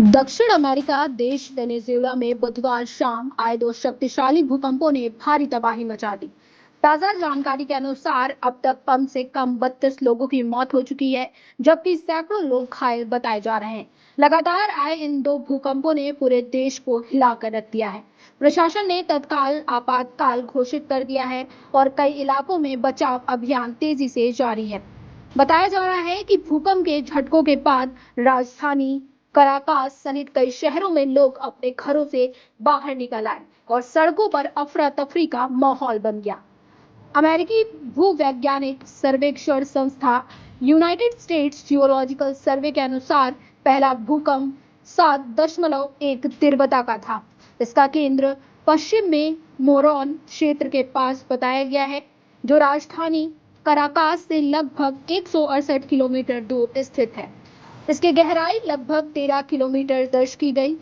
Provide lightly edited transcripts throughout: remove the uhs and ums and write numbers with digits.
दक्षिण अमेरिका देश वेनेजुएला में बुधवार शाम आए दो शक्तिशाली भूकंपों ने भारी तबाही मचा दी। ताजा जानकारी के अनुसार अब तक कम से कम 32 लोगों की मौत हो चुकी है, जबकि सैकड़ों लोग घायल बताए जा रहे हैं। लगातार आए इन दो भूकंपों ने पूरे देश को हिलाकर रख दिया है। प्रशासन ने तत्काल आपातकाल घोषित कर दिया है और कई इलाकों में बचाव अभियान तेजी से जारी है। बताया जा रहा है कि भूकंप के झटकों के बाद राजधानी कराकास सहित कई शहरों में लोग अपने घरों से बाहर निकल आए और सड़कों पर अफरा तफरी का माहौल बन गया। अमेरिकी भूवैज्ञानिक सर्वेक्षण संस्था यूनाइटेड स्टेट्स जियोलॉजिकल सर्वे के अनुसार पहला भूकंप 7.1 तीव्रता का था। इसका केंद्र पश्चिम में मोरोन क्षेत्र के पास बताया गया है, जो राजधानी कराकास से लगभग 168 किलोमीटर दूर स्थित है। इसकी गहराई लगभग 13 किलोमीटर दर्ज की गई।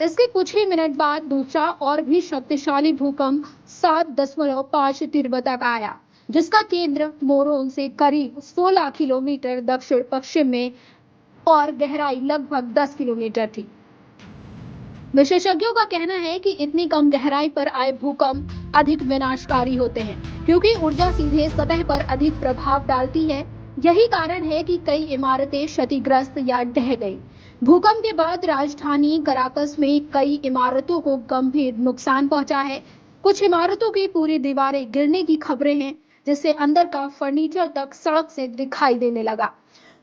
इसके कुछ ही मिनट बाद दूसरा और भी शक्तिशाली भूकंप 7.5 तीव्रता का आया, जिसका केंद्र मोरोन से करीब 16 किलोमीटर दक्षिण पश्चिम में और गहराई लगभग 10 किलोमीटर थी। विशेषज्ञों का कहना है कि इतनी कम गहराई पर आए भूकंप अधिक विनाशकारी होते हैं, क्योंकि ऊर्जा सीधे सतह पर अधिक प्रभाव डालती है। यही कारण है कि कई इमारतें क्षतिग्रस्त या ढह गई। भूकंप के बाद राजधानी कराकस में कई इमारतों को गंभीर नुकसान पहुंचा है। कुछ इमारतों की पूरी दीवारें गिरने की खबरें हैं, जिससे अंदर का फर्नीचर तक सड़क से दिखाई देने लगा।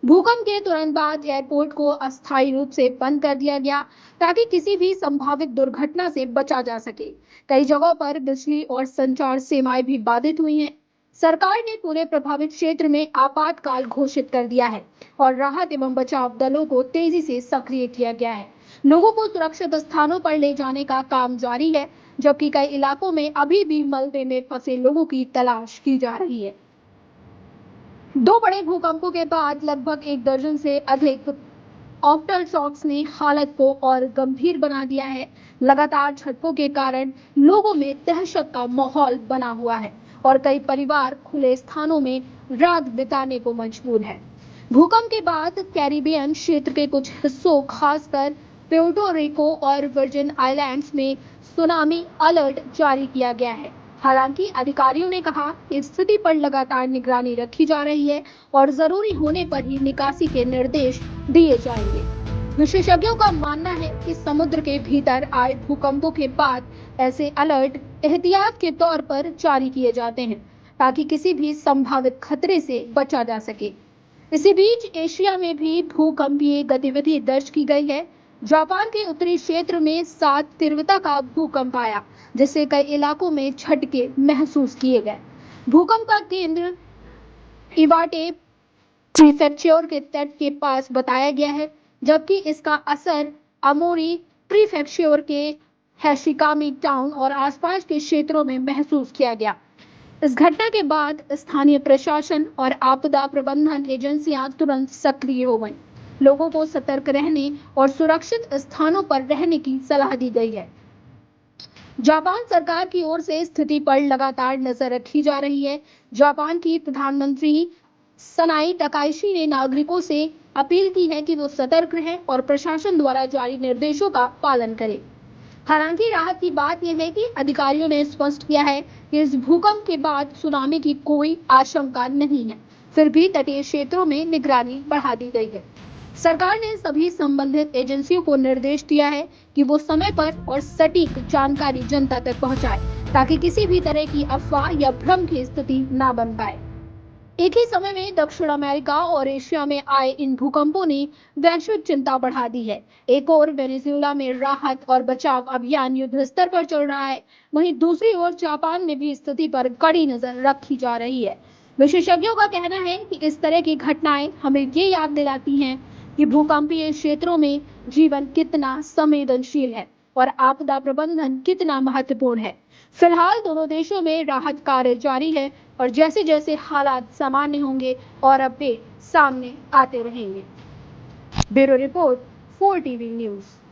भूकंप के तुरंत बाद एयरपोर्ट को अस्थायी रूप से बंद कर दिया गया, ताकि किसी भी संभावित दुर्घटना से बचा जा सके। कई जगहों पर बिजली और संचार सेवाएं भी बाधित हुई हैं। सरकार ने पूरे प्रभावित क्षेत्र में आपातकाल घोषित कर दिया है और राहत एवं बचाव दलों को तेजी से सक्रिय किया गया है। लोगों को सुरक्षित स्थानों पर ले जाने का काम जारी है, जबकि कई इलाकों में अभी भी मलबे में फंसे लोगों की तलाश की जा रही है। दो बड़े भूकंपों के बाद लगभग 1 दर्जन से अधिक आफ्टर शॉक्स ने हालत को और गंभीर बना दिया है। लगातार झटकों के कारण लोगों में दहशत का माहौल बना हुआ है और कई परिवार खुले स्थानों में रात बिताने को मजबूर है। भूकंप के बाद कैरिबियन क्षेत्र के कुछ हिस्सों, खासकर प्यूर्टो रिको और वर्जिन आइलैंड्स में सुनामी अलर्ट जारी किया गया है। हालांकि अधिकारियों ने कहा कि स्थिति पर लगातार निगरानी रखी जा रही है और जरूरी होने पर ही निकासी के निर्देश दिए जाएंगे। विशेषज्ञों का मानना है कि समुद्र के भीतर आए भूकंपों के बाद ऐसे अलर्ट एहतियात के तौर पर जारी किए जाते हैं, ताकि किसी भी संभावित खतरे से बचा जा सके। इसी बीच एशिया में भी भूकंपीय गतिविधि दर्ज की गई है। जापान के उत्तरी क्षेत्र में 7 तीव्रता का भूकंप आया, जिससे कई इलाकों में झटके महसूस किए गए। भूकंप का केंद्र इवाटे प्रीफेक्चर के तट के पास बताया गया है, जबकि इसका असर अमोरी प्रीफेक्चर के हैशिकामी टाउन और आसपास के क्षेत्रों में महसूस किया गया। इस घटना के बाद स्थानीय प्रशासन और आपदा प्रबंधन एजेंसियां तुरंत सक्रिय हो गईं। लोगों को सतर्क रहने और सुरक्षित स्थानों पर रहने की सलाह दी गई है। जापान सरकार की ओर से स्थिति पर लगातार नजर रखी जा रही है। जापान की प्रधानमंत्री सनाई तकाइशी ने नागरिकों से अपील की है कि वो सतर्क रहें और प्रशासन द्वारा जारी निर्देशों का पालन करें। हालांकि राहत की बात यह है कि अधिकारियों ने स्पष्ट किया है कि इस भूकंप के बाद सुनामी की कोई आशंका नहीं है। फिर भी तटीय क्षेत्रों में निगरानी बढ़ा दी गई है। सरकार ने सभी संबंधित एजेंसियों को निर्देश दिया है कि वो समय पर और सटीक जानकारी जनता तक पहुंचाए, ताकि किसी भी तरह की अफवाह या भ्रम की स्थिति न बन पाए। एक ही समय में दक्षिण अमेरिका और एशिया में आए इन भूकंपों ने वैश्विक चिंता बढ़ा दी है। एक ओर वेनेजुएला में राहत और बचाव अभियान युद्ध स्तर पर चल रहा है, वहीं दूसरी ओर जापान में भी स्थिति पर कड़ी नजर रखी जा रही है। विशेषज्ञों का कहना है कि इस तरह की घटनाएं हमें ये याद दिलाती हैं कि भूकंपीय क्षेत्रों में जीवन कितना संवेदनशील है और आपदा प्रबंधन कितना महत्वपूर्ण है। फिलहाल दोनों देशों में राहत कार्य जारी है और जैसे जैसे हालात सामान्य होंगे और अपडेट सामने आते रहेंगे। Bureau report 4 TV news.